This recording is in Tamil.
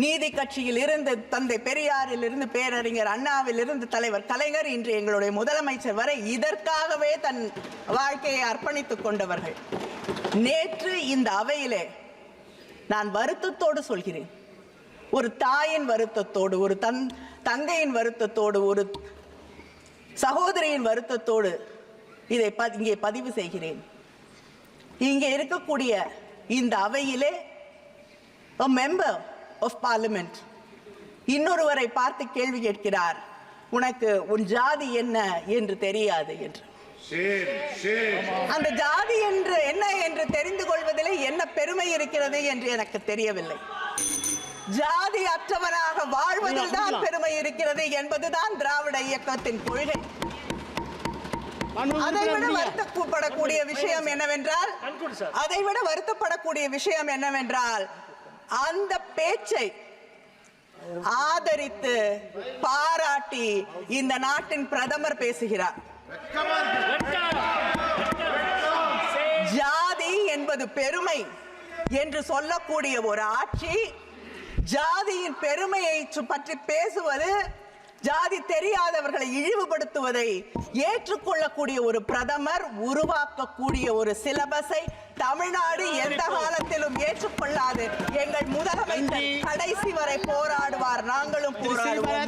நீதி கட்சியில் இருந்து தந்தை பெரியாரில் இருந்து பேரறிஞர் அண்ணாவில் இருந்து தலைவர் கலைஞர் இன்று எங்களுடைய முதலமைச்சர் வரை இதற்காகவே தன் வாழ்க்கையை அர்ப்பணித்துக் கொண்டவர்கள். நேற்று இந்த அவையிலே நான் வருத்தத்தோடு சொல்கிறேன், ஒரு தாயின் வருத்தத்தோடு, ஒரு தங்கையின் வருத்தத்தோடு, ஒரு சகோதரியின் வருத்தத்தோடு இதை இங்கே பதிவு செய்கிறேன். இங்கே இருக்கக்கூடிய இந்த அவையிலே a member of parliament இன்னொருவரை பார்த்து கேள்வி கேட்கிறார், உனக்கு உன் ஜாதி என்ன என்று தெரியாது என்று. அந்த ஜாதி என்று என்ன என்று தெரிந்து கொள்வதிலே என்ன பெருமை இருக்கிறது என்று எனக்கு தெரியவில்லை. ஜாதி அற்றவனாக வாழ்வதில் தான் பெருமை இருக்கிறது என்பதுதான் திராவிட இயக்கத்தின் கொள்கை. அதைவிட வருத்தப்படக்கூடிய விஷயம் என்னவென்றால் அந்த பேச்சை ஆதரித்து பாராட்டி இந்த நாட்டின் பிரதமர் பேசுகிறார். ஜாதி என்பது பெருமை என்று சொல்லக்கூடிய ஒரு ஆட்சி ஜாதியின் பெருமையை பற்றி பேசுவது, ஜாதி தெரியாதவர்களை இழிவுபடுத்துவதை ஏற்றுக்கொள்ளக்கூடிய ஒரு பிரதமர் உருவாக்கக்கூடிய ஒரு சிலபஸை தமிழ்நாடு எந்த காலத்திலும் ஏற்றுக்கொள்ளாது. எங்கள் முதலமைச்சர் கடைசி வரை போராடுவார், நாங்களும் போராடுவோம்.